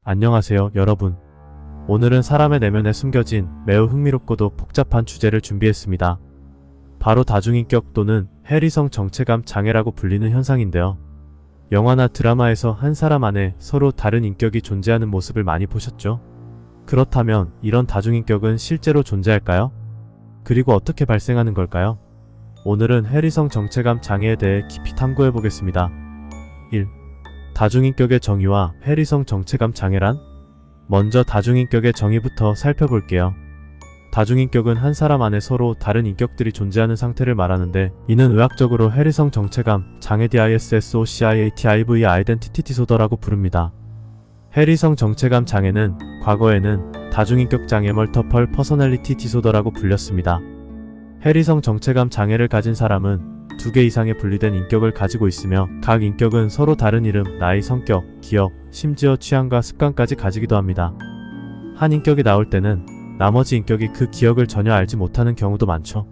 안녕하세요, 여러분. 오늘은 사람의 내면에 숨겨진 매우 흥미롭고도 복잡한 주제를 준비했습니다. 바로 다중인격 또는 해리성 정체감 장애라고 불리는 현상인데요. 영화나 드라마에서 한 사람 안에 서로 다른 인격이 존재하는 모습을 많이 보셨죠? 그렇다면 이런 다중인격은 실제로 존재할까요? 그리고 어떻게 발생하는 걸까요? 오늘은 해리성 정체감 장애에 대해 깊이 탐구해 보겠습니다. 1. 다중인격의 정의와 해리성 정체감 장애란? 먼저 다중인격의 정의부터 살펴볼게요. 다중인격은 한 사람 안에 서로 다른 인격들이 존재하는 상태를 말하는데, 이는 의학적으로 해리성 정체감 장애 DISSOCIATIV 아이덴티티 디소더라고 부릅니다. 해리성 정체감 장애는 과거에는 다중인격 장애 멀티플 퍼서널리티 디소더라고 불렸습니다. 해리성 정체감 장애를 가진 사람은 2개 이상의 분리된 인격을 가지고 있으며, 각 인격은 서로 다른 이름, 나이, 성격, 기억, 심지어 취향과 습관까지 가지기도 합니다. 한 인격이 나올 때는 나머지 인격이 그 기억을 전혀 알지 못하는 경우도 많죠.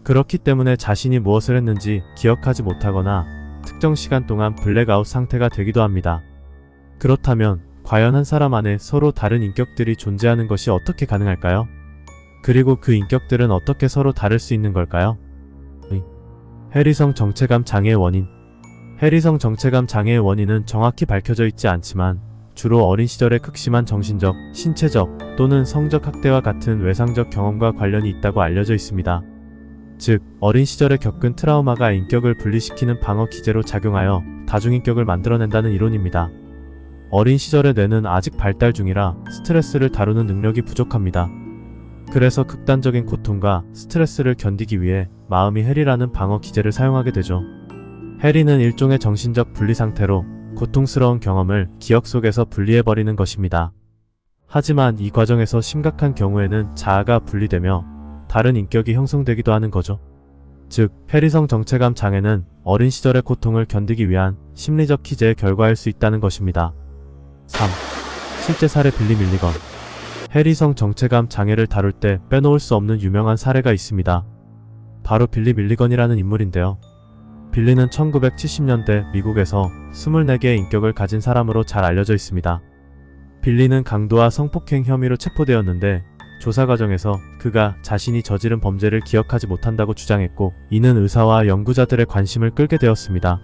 그렇기 때문에 자신이 무엇을 했는지 기억하지 못하거나 특정 시간 동안 블랙아웃 상태가 되기도 합니다. 그렇다면 과연 한 사람 안에 서로 다른 인격들이 존재하는 것이 어떻게 가능할까요? 그리고 그 인격들은 어떻게 서로 다를 수 있는 걸까요? 해리성 정체감 장애의 원인. 해리성 정체감 장애의 원인은 정확히 밝혀져 있지 않지만 주로 어린 시절의 극심한 정신적, 신체적 또는 성적 학대와 같은 외상적 경험과 관련이 있다고 알려져 있습니다. 즉, 어린 시절에 겪은 트라우마가 인격을 분리시키는 방어 기제로 작용하여 다중인격을 만들어낸다는 이론입니다. 어린 시절의 뇌는 아직 발달 중이라 스트레스를 다루는 능력이 부족합니다. 그래서 극단적인 고통과 스트레스를 견디기 위해 마음이 해리라는 방어 기제를 사용하게 되죠. 해리는 일종의 정신적 분리 상태로 고통스러운 경험을 기억 속에서 분리해버리는 것입니다. 하지만 이 과정에서 심각한 경우에는 자아가 분리되며 다른 인격이 형성되기도 하는 거죠. 즉, 해리성 정체감 장애는 어린 시절의 고통을 견디기 위한 심리적 기제의 결과일 수 있다는 것입니다. 3. 실제 사례 빌리 밀리건. 해리성 정체감 장애를 다룰 때 빼놓을 수 없는 유명한 사례가 있습니다. 바로 빌리 밀리건이라는 인물인데요. 빌리는 1970년대 미국에서 24개의 인격을 가진 사람으로 잘 알려져 있습니다. 빌리는 강도와 성폭행 혐의로 체포되었는데, 조사 과정에서 그가 자신이 저지른 범죄를 기억하지 못한다고 주장했고, 이는 의사와 연구자들의 관심을 끌게 되었습니다.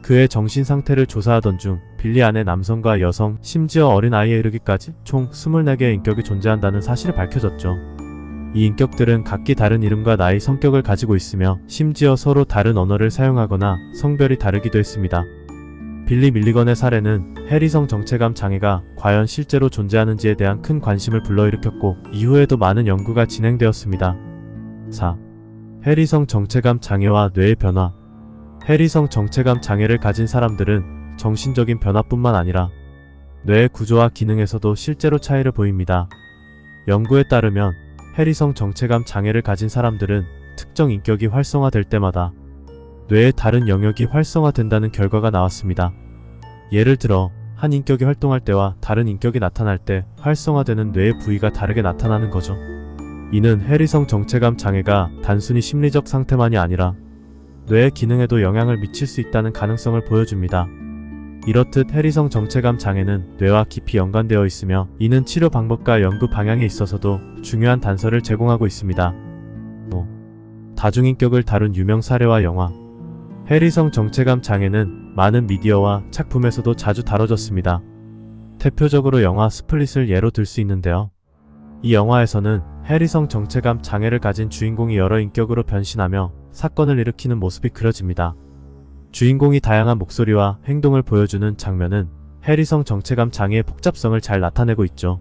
그의 정신 상태를 조사하던 중 빌리 안에 남성과 여성, 심지어 어린아이에 이르기까지 총 24개의 인격이 존재한다는 사실이 밝혀졌죠. 이 인격들은 각기 다른 이름과 나이, 성격을 가지고 있으며 심지어 서로 다른 언어를 사용하거나 성별이 다르기도 했습니다. 빌리 밀리건의 사례는 해리성 정체감 장애가 과연 실제로 존재하는지에 대한 큰 관심을 불러일으켰고, 이후에도 많은 연구가 진행되었습니다. 4. 해리성 정체감 장애와 뇌의 변화. 해리성 정체감 장애를 가진 사람들은 정신적인 변화뿐만 아니라 뇌의 구조와 기능에서도 실제로 차이를 보입니다. 연구에 따르면 해리성 정체감 장애를 가진 사람들은 특정 인격이 활성화될 때마다 뇌의 다른 영역이 활성화된다는 결과가 나왔습니다. 예를 들어 한 인격이 활동할 때와 다른 인격이 나타날 때 활성화되는 뇌의 부위가 다르게 나타나는 거죠. 이는 해리성 정체감 장애가 단순히 심리적 상태만이 아니라 뇌의 기능에도 영향을 미칠 수 있다는 가능성을 보여줍니다. 이렇듯 해리성 정체감 장애는 뇌와 깊이 연관되어 있으며, 이는 치료 방법과 연구 방향에 있어서도 중요한 단서를 제공하고 있습니다. 5. 다중인격을 다룬 유명 사례와 영화. 해리성 정체감 장애는 많은 미디어와 작품에서도 자주 다뤄졌습니다. 대표적으로 영화 스플릿을 예로 들 수 있는데요. 이 영화에서는 해리성 정체감 장애를 가진 주인공이 여러 인격으로 변신하며 사건을 일으키는 모습이 그려집니다. 주인공이 다양한 목소리와 행동을 보여주는 장면은 해리성 정체감 장애의 복잡성을 잘 나타내고 있죠.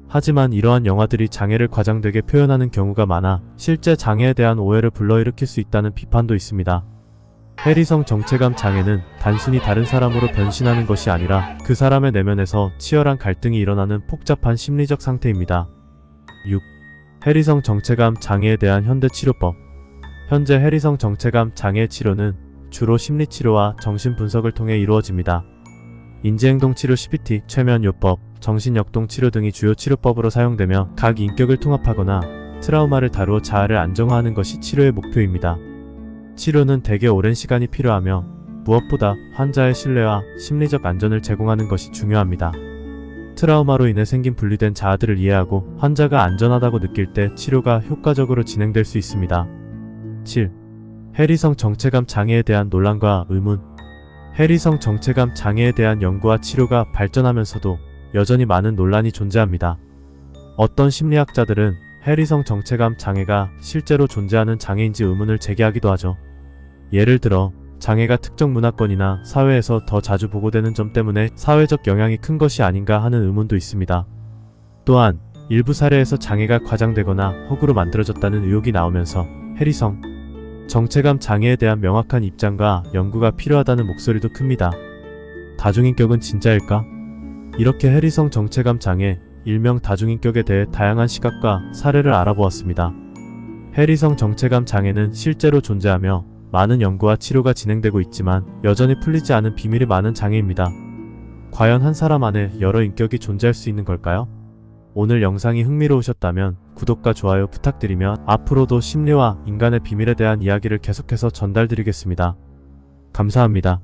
하지만 이러한 영화들이 장애를 과장되게 표현하는 경우가 많아 실제 장애에 대한 오해를 불러일으킬 수 있다는 비판도 있습니다. 해리성 정체감 장애는 단순히 다른 사람으로 변신하는 것이 아니라 그 사람의 내면에서 치열한 갈등이 일어나는 복잡한 심리적 상태입니다. 6. 해리성 정체감 장애에 대한 현대 치료법. 현재 해리성 정체감 장애 치료는 주로 심리치료와 정신분석을 통해 이루어집니다. 인지행동치료 CBT, 최면요법, 정신역동치료 등이 주요 치료법으로 사용되며, 각 인격을 통합하거나 트라우마를 다루어 자아를 안정화하는 것이 치료의 목표입니다. 치료는 대개 오랜 시간이 필요하며 무엇보다 환자의 신뢰와 심리적 안전을 제공하는 것이 중요합니다. 트라우마로 인해 생긴 분리된 자아들을 이해하고 환자가 안전하다고 느낄 때 치료가 효과적으로 진행될 수 있습니다. 7. 해리성 정체감 장애에 대한 논란과 의문. 해리성 정체감 장애에 대한 연구와 치료가 발전하면서도 여전히 많은 논란이 존재합니다. 어떤 심리학자들은 해리성 정체감 장애가 실제로 존재하는 장애인지 의문을 제기하기도 하죠. 예를 들어 장애가 특정 문화권이나 사회에서 더 자주 보고되는 점 때문에 사회적 영향이 큰 것이 아닌가 하는 의문도 있습니다. 또한 일부 사례에서 장애가 과장되거나 허구로 만들어졌다는 의혹이 나오면서 해리성 정체감 장애에 대한 명확한 입장과 연구가 필요하다는 목소리도 큽니다. 다중인격은 진짜일까? 이렇게 해리성 정체감 장애, 일명 다중인격에 대해 다양한 시각과 사례를 알아보았습니다. 해리성 정체감 장애는 실제로 존재하며 많은 연구와 치료가 진행되고 있지만 여전히 풀리지 않은 비밀이 많은 장애입니다. 과연 한 사람 안에 여러 인격이 존재할 수 있는 걸까요? 오늘 영상이 흥미로우셨다면 구독과 좋아요 부탁드리며 앞으로도 심리와 인간의 비밀에 대한 이야기를 계속해서 전달드리겠습니다. 감사합니다.